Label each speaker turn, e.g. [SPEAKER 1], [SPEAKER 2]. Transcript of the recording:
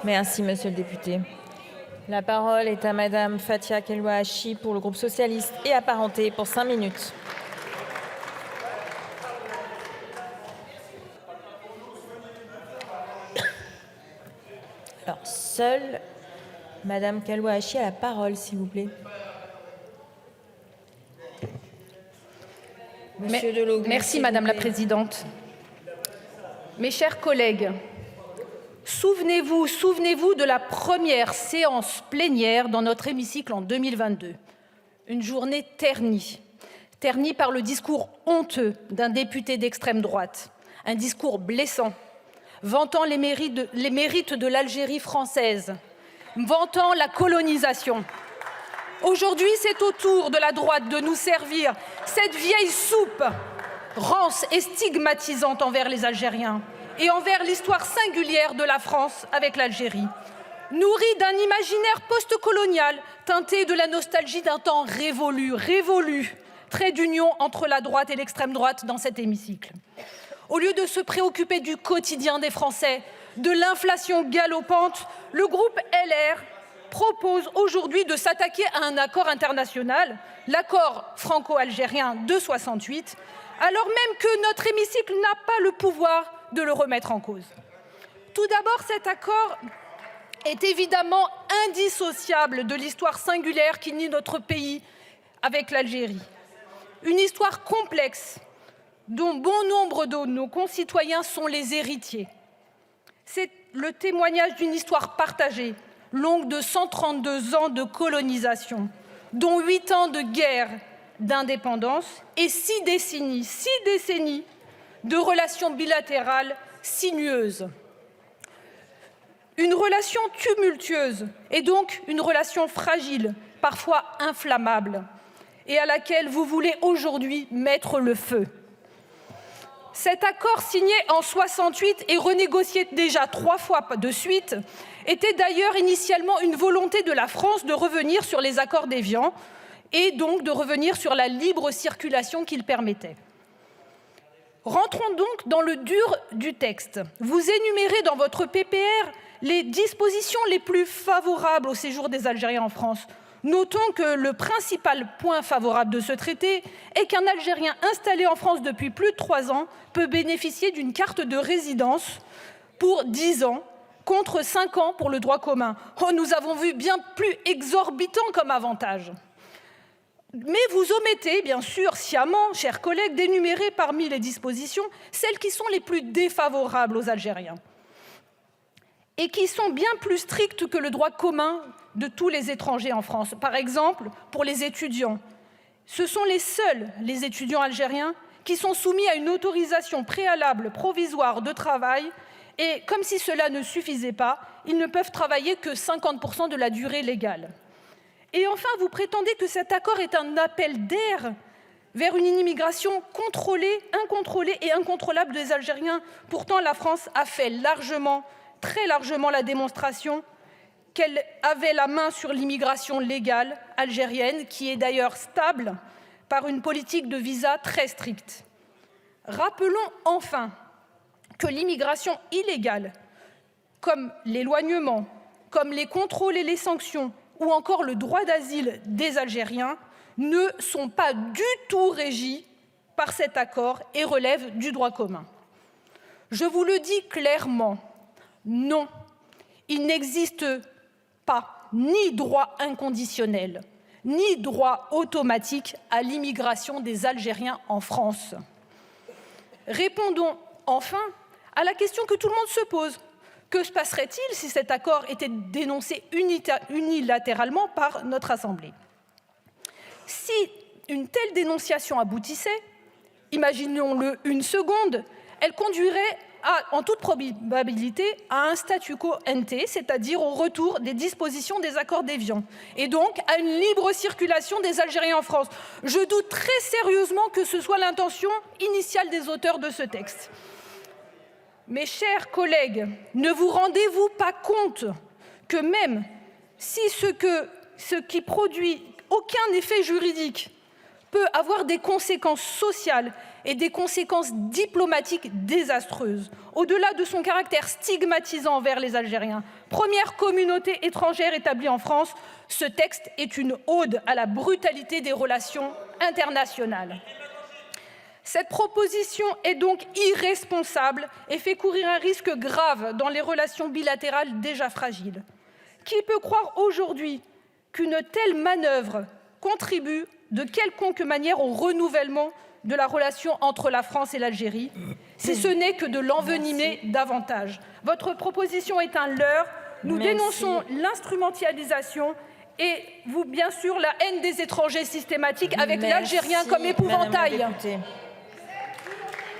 [SPEAKER 1] Merci, monsieur le député. La parole est à madame Fathia Kelouachi pour le groupe socialiste et apparenté pour 5 minutes. Alors, seule madame Kelouachi a la parole, s'il vous plaît.
[SPEAKER 2] Monsieur Delogu, merci madame la présidente. Mes chers collègues, souvenez-vous de la première séance plénière dans notre hémicycle en 2022. Une journée ternie par le discours honteux d'un député d'extrême droite, un discours blessant, vantant les mérites de l'Algérie française, vantant la colonisation. Aujourd'hui, c'est au tour de la droite de nous servir cette vieille soupe rance et stigmatisante envers les Algériens et envers l'histoire singulière de la France avec l'Algérie, nourrie d'un imaginaire post-colonial teinté de la nostalgie d'un temps révolu, trait d'union entre la droite et l'extrême droite dans cet hémicycle. Au lieu de se préoccuper du quotidien des Français, de l'inflation galopante, le groupe LR propose aujourd'hui de s'attaquer à un accord international, l'accord franco-algérien de 68, alors même que notre hémicycle n'a pas le pouvoir de le remettre en cause. Tout d'abord, cet accord est évidemment indissociable de l'histoire singulière qui lie notre pays avec l'Algérie. Une histoire complexe dont bon nombre de nos concitoyens sont les héritiers. C'est le témoignage d'une histoire partagée, longue de 132 ans de colonisation, dont 8 ans de guerre d'indépendance et 6 décennies de relations bilatérales sinueuses. Une relation tumultueuse et donc une relation fragile, parfois inflammable, et à laquelle vous voulez aujourd'hui mettre le feu. Cet accord signé en 68 et renégocié déjà 3 fois de suite était d'ailleurs initialement une volonté de la France de revenir sur les accords d'Évian et donc de revenir sur la libre circulation qu'il permettait. Rentrons donc dans le dur du texte. Vous énumérez dans votre PPR les dispositions les plus favorables au séjour des Algériens en France. Notons que le principal point favorable de ce traité est qu'un Algérien installé en France depuis plus de 3 ans peut bénéficier d'une carte de résidence pour 10 ans, contre 5 ans pour le droit commun. Oh, nous avons vu bien plus exorbitant comme avantage. Mais vous omettez, bien sûr, sciemment, chers collègues, d'énumérer parmi les dispositions celles qui sont les plus défavorables aux Algériens et qui sont bien plus strictes que le droit commun de tous les étrangers en France. Par exemple, pour les étudiants, ce sont les étudiants algériens qui sont soumis à une autorisation préalable provisoire de travail et, comme si cela ne suffisait pas, ils ne peuvent travailler que 50% de la durée légale. Et enfin, vous prétendez que cet accord est un appel d'air vers une immigration contrôlée, incontrôlée et incontrôlable des Algériens. Pourtant, la France a fait très largement la démonstration qu'elle avait la main sur l'immigration légale algérienne, qui est d'ailleurs stable par une politique de visa très stricte. Rappelons enfin que l'immigration illégale, comme l'éloignement, comme les contrôles et les sanctions, ou encore le droit d'asile des Algériens, ne sont pas du tout régis par cet accord et relèvent du droit commun. Je vous le dis clairement, non, il n'existe pas ni droit inconditionnel, ni droit automatique à l'immigration des Algériens en France. Répondons enfin à la question que tout le monde se pose. Que se passerait-il si cet accord était dénoncé unilatéralement par notre Assemblée? Si une telle dénonciation aboutissait, imaginons-le une seconde, elle conduirait en toute probabilité à un statu quo ante, c'est-à-dire au retour des dispositions des accords d'Évian, et donc à une libre circulation des Algériens en France. Je doute très sérieusement que ce soit l'intention initiale des auteurs de ce texte. Mes chers collègues, ne vous rendez-vous pas compte que même si ce qui produit aucun effet juridique peut avoir des conséquences sociales et des conséquences diplomatiques désastreuses. Au-delà de son caractère stigmatisant envers les Algériens, première communauté étrangère établie en France, ce texte est une ode à la brutalité des relations internationales. Cette proposition est donc irresponsable et fait courir un risque grave dans les relations bilatérales déjà fragiles. Qui peut croire aujourd'hui qu'une telle manœuvre contribue de quelconque manière au renouvellement de la relation entre la France et l'Algérie, si ce n'est que de l'envenimer davantage? Votre proposition est un leurre. Nous dénonçons l'instrumentalisation et, bien sûr, la haine des étrangers systématique avec l'Algérien comme épouvantail.
[SPEAKER 1] Madame la députée.